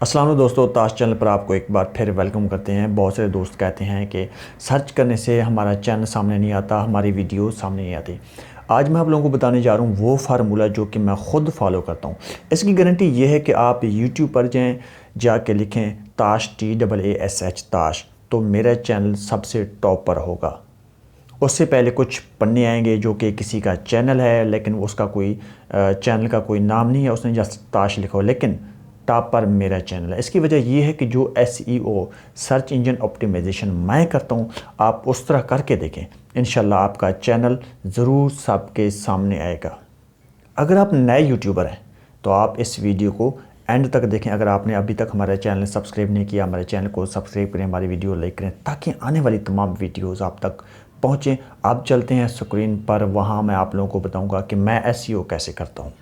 अस्सलाम वालेकुम दोस्तों, ताश चैनल पर आपको एक बार फिर वेलकम करते हैं। बहुत सारे दोस्त कहते हैं कि सर्च करने से हमारा चैनल सामने नहीं आता, हमारी वीडियो सामने नहीं आती। आज मैं आप लोगों को बताने जा रहा हूँ वो फार्मूला जो कि मैं ख़ुद फॉलो करता हूँ। इसकी गारंटी ये है कि आप यूट्यूब पर जाके लिखें ताश TAASH ताश, तो मेरा चैनल सबसे टॉप पर होगा। उससे पहले कुछ पन्ने आएंगे जो कि किसी का चैनल है लेकिन उसका कोई चैनल का कोई नाम नहीं है, उसने जस्ट ताश लिखा हो, लेकिन टॉप पर मेरा चैनल है। इसकी वजह यह है कि जो SEO सर्च इंजन ऑप्टिमाइजेशन मैं करता हूँ, आप उस तरह करके देखें, इंशाल्लाह आपका चैनल ज़रूर सबके सामने आएगा। अगर आप नए यूट्यूबर हैं तो आप इस वीडियो को एंड तक देखें। अगर आपने अभी तक हमारा चैनल सब्सक्राइब नहीं किया, हमारे चैनल को सब्सक्राइब करें, हमारी वीडियो लाइक करें ताकि आने वाली तमाम वीडियोज़ आप तक पहुँचें। आप चलते हैं स्क्रीन पर, वहाँ मैं आप लोगों को बताऊँगा कि मैं SEO कैसे करता हूँ।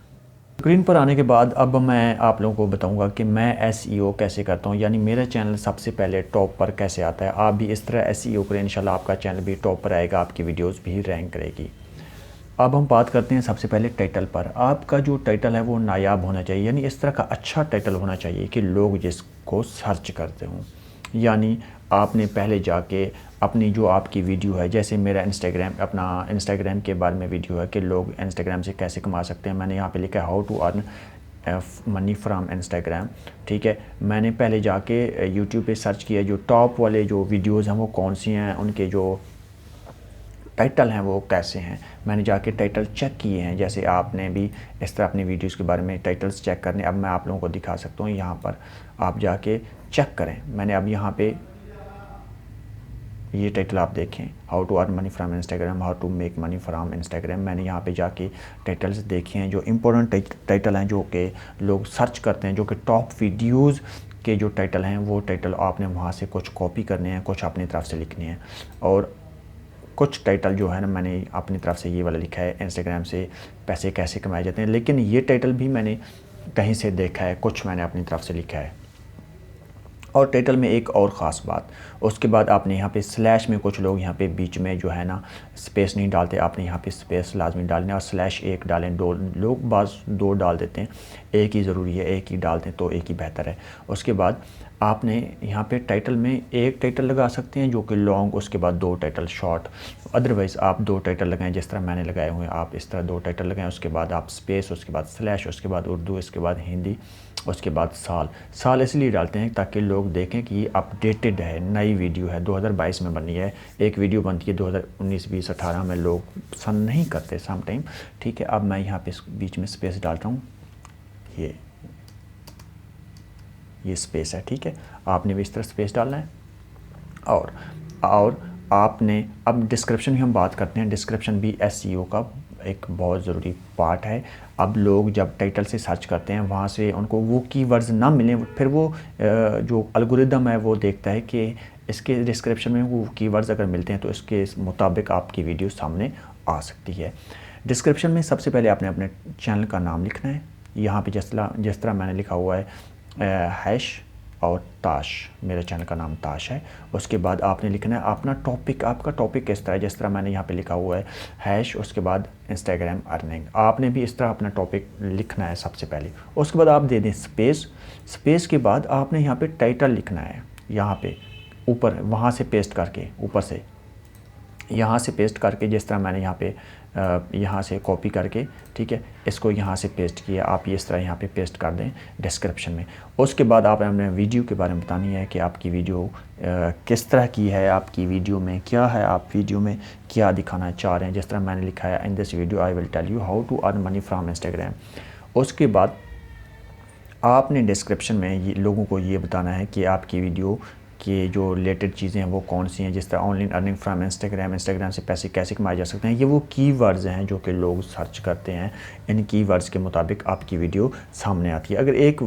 स्क्रीन पर आने के बाद अब मैं आप लोगों को बताऊंगा कि मैं SEO कैसे करता हूं, यानी मेरा चैनल सबसे पहले टॉप पर कैसे आता है। आप भी इस तरह SEO करें, इंशाल्लाह आपका चैनल भी टॉप पर आएगा, आपकी वीडियोस भी रैंक करेगी। अब हम बात करते हैं सबसे पहले टाइटल पर। आपका जो टाइटल है वो नायाब होना चाहिए, यानी इस तरह का अच्छा टाइटल होना चाहिए कि लोग जिसको सर्च करते हों। यानी आपने पहले जाके अपनी जो आपकी वीडियो है, जैसे मेरा अपना इंस्टाग्राम के बारे में वीडियो है कि लोग इंस्टाग्राम से कैसे कमा सकते हैं। मैंने यहाँ पे लिखा है how to earn money from Instagram. ठीक है, मैंने पहले जाके यूट्यूब पे सर्च किया जो टॉप वाले जो वीडियोज़ हैं वो कौन सी हैं, उनके जो टाइटल हैं वो कैसे हैं। मैंने जाके टाइटल चेक किए हैं। जैसे आपने भी इस तरह अपनी वीडियोस के बारे में टाइटल्स चेक करने, अब मैं आप लोगों को दिखा सकता हूँ। यहाँ पर आप जाके चेक करें। मैंने अब यहाँ पे ये टाइटल आप देखें, how to earn money from Instagram, how to make money from Instagram. मैंने यहाँ पे जाके टाइटल्स देखे हैं जो इम्पोर्टेंट टाइटल हैं, जो कि लोग सर्च करते हैं, जो कि टॉप वीडियोज़ के जो टाइटल हैं वो टाइटल आपने वहाँ से कुछ कॉपी करने हैं, कुछ अपनी तरफ से लिखने हैं। और कुछ टाइटल जो है ना, मैंने अपनी तरफ से ये वाला लिखा है, इंस्टाग्राम से पैसे कैसे कमाए जाते हैं। लेकिन ये टाइटल भी मैंने कहीं से देखा है, कुछ मैंने अपनी तरफ से लिखा है। और टाइटल में एक और ख़ास बात, उसके बाद आपने यहाँ पे स्लैश में, कुछ लोग यहाँ पे बीच में जो है ना स्पेस नहीं डालते, आपने यहाँ पे स्पेस लाजमी डालना है और स्लैश एक डालें। दो लोग बाज़ दो डाल देते हैं, एक ही ज़रूरी है, एक ही डाल दें तो एक ही बेहतर है। उसके बाद आपने यहाँ पे टाइटल में एक टाइटल लगा सकते हैं जो कि लॉन्ग, उसके बाद दो टाइटल शॉर्ट। अदरवाइज़ आप दो टाइटल लगाएं जिस तरह मैंने लगाए हुए हैं, आप इस तरह दो टाइटल लगाएं। उसके बाद आप स्पेस, उसके बाद स्लैश, उसके बाद उर्दू, इसके बाद हिंदी, उसके बाद साल इसलिए डालते हैं ताकि लोग देखें कि ये अपडेटेड है, नई वीडियो है, 2022 में बनी है। एक वीडियो बनती है 2019, 20, 18 में, लोग पसंद नहीं करते सम टाइम। ठीक है, अब मैं यहाँ पे बीच में स्पेस डालता हूँ, ये स्पेस है। ठीक है, आपने भी इस तरह स्पेस डालना है। और आपने अब डिस्क्रिप्शन की हम बात करते हैं। डिस्क्रिप्शन भी SEO का एक बहुत ज़रूरी पार्ट है। अब लोग जब टाइटल से सर्च करते हैं, वहाँ से उनको वो कीवर्ड्स ना मिलें, फिर वो जो एल्गोरिदम है वो देखता है कि इसके डिस्क्रिप्शन में वो कीवर्ड्स अगर मिलते हैं तो इसके मुताबिक आपकी वीडियो सामने आ सकती है। डिस्क्रिप्शन में सबसे पहले आपने अपने चैनल का नाम लिखना है। यहाँ पे जिस तरह मैंने लिखा हुआ है हैश और ताश, मेरे चैनल का नाम ताश है। उसके बाद आपने लिखना है अपना टॉपिक, आपका टॉपिक किस तरह है, जिस तरह मैंने यहाँ पे लिखा हुआ है हैश, उसके बाद इंस्टाग्राम अर्निंग। आपने भी इस तरह अपना टॉपिक लिखना है सबसे पहले। उसके बाद आप दे दें स्पेस के बाद आपने यहाँ पे टाइटल लिखना है, यहाँ पे ऊपर, वहाँ से पेस्ट करके, ऊपर से यहाँ से पेस्ट करके, जिस तरह मैंने यहाँ पे यहाँ से कॉपी करके, ठीक है, इसको यहाँ से पेस्ट किया, आप ये इस तरह यहाँ पे पेस्ट कर दें डिस्क्रिप्शन में। उसके बाद आप अपने वीडियो के बारे में बतानी है कि आपकी वीडियो किस तरह की है, आपकी वीडियो में क्या है, आप वीडियो में क्या दिखाना चाह रहे हैं। जिस तरह मैंने लिखा है, in this video I will tell you how to earn money from Instagram. उसके बाद आपने डिस्क्रिप्शन में लोगों को ये बताना है कि आपकी वीडियो कि जो रिलेटेड चीज़ें हैं वो कौन सी हैं। जिस तरह ऑनलाइन अर्निंग फ्रॉम इंस्टाग्राम से पैसे कैसे कमाए जा सकते हैं, ये वो कीवर्ड्स हैं जो कि लोग सर्च करते हैं। इन कीवर्ड्स के मुताबिक आपकी वीडियो सामने आती है। अगर एक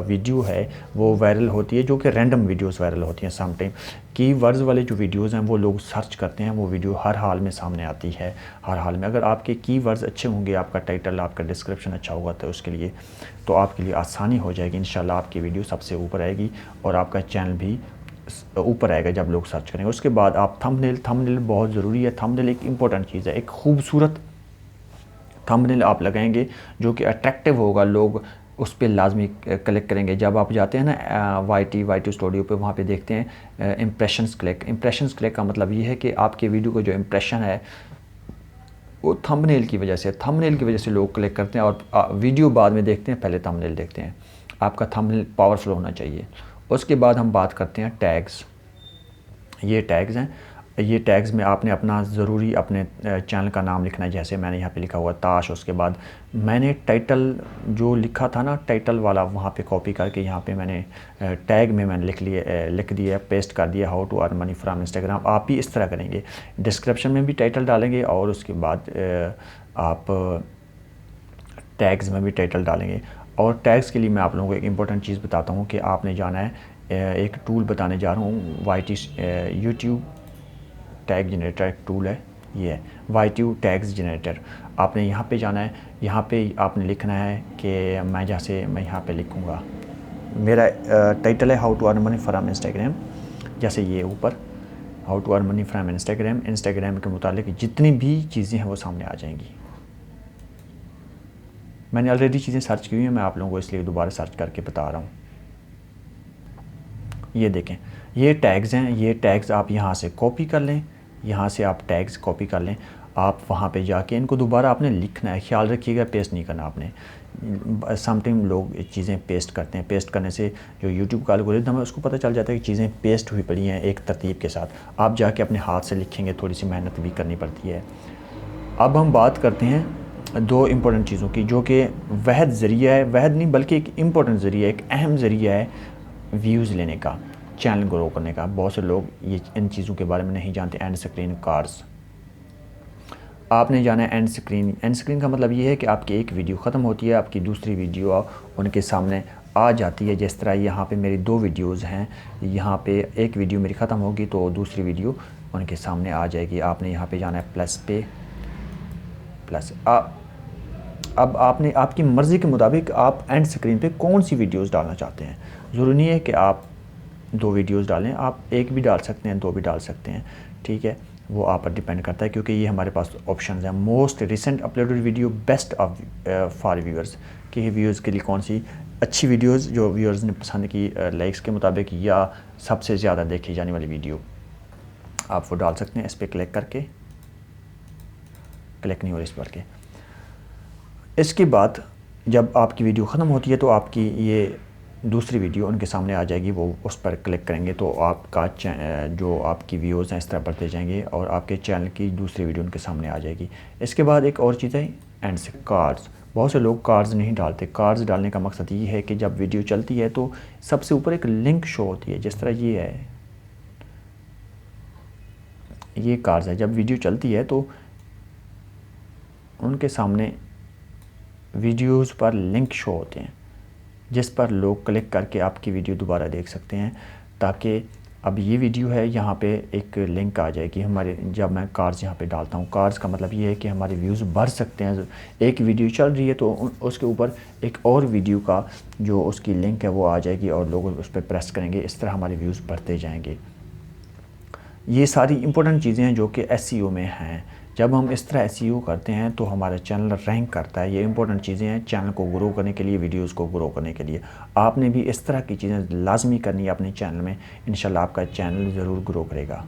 वीडियो है वो वायरल होती है, जो कि रैंडम वीडियोस वायरल होती हैं सम टाइम, कीवर्ड्स वाले जो वीडियोस हैं वो लोग सर्च करते हैं, वो वीडियो हर हाल में सामने आती है, हर हाल में। अगर आपके कीवर्ड्स अच्छे होंगे, आपका टाइटल, आपका डिस्क्रिप्शन अच्छा होगा तो उसके लिए तो आपके लिए आसानी हो जाएगी। इंशाल्लाह आपकी वीडियो सबसे ऊपर आएगी और आपका चैनल भी ऊपर आएगा जब लोग सर्च करेंगे। उसके बाद आप थंबनेल बहुत ज़रूरी है। थंबनेल एक इम्पोर्टेंट चीज़ है। एक खूबसूरत थंबनेल आप लगाएंगे जो कि अट्रैक्टिव होगा, लोग उस पर लाजमी क्लिक करेंगे। जब आप जाते हैं ना वाई टी स्टूडियो पे, वहाँ पे देखते हैं इम्प्रेशंस क्लिक का मतलब ये है कि आपके वीडियो का जो इम्प्रेशन है वो थंबनेल की वजह से लोग क्लिक करते हैं और वीडियो बाद में देखते हैं, पहले थंबनेल देखते हैं। आपका थंबनेल पावरफुल होना चाहिए। उसके बाद हम बात करते हैं टैग्स। ये टैग्स हैं, ये टैग्स में आपने अपना ज़रूरी अपने चैनल का नाम लिखना है। जैसे मैंने यहाँ पे लिखा हुआ ताश, उसके बाद मैंने टाइटल जो लिखा था ना, टाइटल वाला, वहाँ पे कॉपी करके यहाँ पे मैंने टैग में मैंने लिख दिया, पेस्ट कर दिया, how to earn money from Instagram. आप भी इस तरह करेंगे, डिस्क्रिप्शन में भी टाइटल डालेंगे और उसके बाद आप टैग्स में भी टाइटल डालेंगे। और टैग्स के लिए मैं आप लोगों को एक इम्पॉर्टेंट चीज़ बताता हूँ कि आपने जाना है, एक टूल बताने जा रहा हूँ, यूट्यूब टैग जनरेटर एक टूल है, ये है वाई टैग्स जनरेटर। आपने यहाँ पे जाना है, यहाँ पे आपने लिखना है कि मैं यहाँ पे लिखूँगा, मेरा टाइटल है how to earn money from Instagram, जैसे ये ऊपर how to earn money from Instagram के मुतालिक जितनी भी चीज़ें हैं वो सामने आ जाएंगी। मैंने ऑलरेडी चीज़ें सर्च की हुई हैं, मैं आप लोगों को इसलिए दोबारा सर्च करके बता रहा हूँ। ये देखें, ये टैग्स हैं, ये टैग्स आप यहाँ से कॉपी कर लें, यहाँ से आप टैग्स कॉपी कर लें। आप वहाँ पे जाके इनको दोबारा आपने लिखना है, ख्याल रखिएगा पेस्ट नहीं करना आपने। समटाइम लोग चीज़ें पेस्ट करते हैं, पेस्ट करने से जो यूट्यूब का एल्गोरिथम है उसको पता चल जाता है कि चीज़ें पेस्ट हुई पड़ी हैं एक तरतीब के साथ। आप जाके अपने हाथ से लिखेंगे, थोड़ी सी मेहनत भी करनी पड़ती है। अब हम बात करते हैं दो इम्पोर्टेंट चीज़ों की, जो कि वहद ज़रिया है, वहद नहीं बल्कि एक इम्पोर्टेंट ज़रिया, एक अहम ज़रिया है व्यूज़ लेने का, चैनल ग्रो करने का। बहुत से लोग ये इन चीज़ों के बारे में नहीं जानते। एंड स्क्रीन कार्ड्स आपने जाना है। एंड स्क्रीन का मतलब ये है कि आपकी एक वीडियो ख़त्म होती है, आपकी दूसरी वीडियो उनके सामने आ जाती है। जिस तरह यहाँ पे मेरी 2 वीडियोज़ हैं, यहाँ पे एक वीडियो मेरी ख़त्म होगी तो दूसरी वीडियो उनके सामने आ जाएगी। आपने यहाँ पे जाना है प्लस अब आपने आपकी मर्ज़ी के मुताबिक आप एंड स्क्रीन पे कौन सी वीडियोज़ डालना चाहते हैं। ज़रूरी नहीं है कि आप 2 वीडियोज़ डालें, आप एक भी डाल सकते हैं, 2 भी डाल सकते हैं, ठीक है, वो आप पर डिपेंड करता है, क्योंकि ये हमारे पास ऑप्शंस हैं। Most recent uploaded video best for viewers, कि व्यूअर्स के लिए कौन सी अच्छी वीडियोज़ जो व्यूअर्स ने पसंद की लाइक्स के मुताबिक, या सबसे ज़्यादा देखी जाने वाली वीडियो, आप वो डाल सकते हैं। इस पर क्लिक करके, क्लिक नहीं हो रही इस पर के। इसके बाद जब आपकी वीडियो ख़त्म होती है तो आपकी ये दूसरी वीडियो उनके सामने आ जाएगी, वो उस पर क्लिक करेंगे तो आपका जो आपकी व्यूज़ हैं इस तरह बढ़ते जाएंगे और आपके चैनल की दूसरी वीडियो उनके सामने आ जाएगी। इसके बाद एक और चीज़ है एंड से कार्ड्स। बहुत से लोग कार्ड्स नहीं डालते। कार्ड्स डालने का मकसद ये है कि जब वीडियो चलती है तो सबसे ऊपर एक लिंक शो होती है, जिस तरह ये है, ये कार्ड्स है। जब वीडियो चलती है तो उनके सामने वीडियोज़ पर लिंक शो होते हैं, जिस पर लोग क्लिक करके आपकी वीडियो दोबारा देख सकते हैं। ताकि अब ये वीडियो है, यहाँ पे एक लिंक आ जाएगी हमारे, जब मैं कार्ड्स यहाँ पे डालता हूँ। कार्ड्स का मतलब ये है कि हमारे व्यूज़ बढ़ सकते हैं। एक वीडियो चल रही है तो उसके ऊपर एक और वीडियो का जो उसकी लिंक है वो आ जाएगी और लोग उस पर प्रेस करेंगे, इस तरह हमारे व्यूज़ बढ़ते जाएंगे। ये सारी इंपॉर्टेंट चीज़ें हैं जो कि एसईओ में हैं। जब हम इस तरह एसईओ करते हैं तो हमारा चैनल रैंक करता है। ये इंपॉर्टेंट चीज़ें हैं चैनल को ग्रो करने के लिए, वीडियोस को ग्रो करने के लिए। आपने भी इस तरह की चीज़ें लाजमी करनी है अपने चैनल में, इंशाल्लाह आपका चैनल ज़रूर ग्रो करेगा।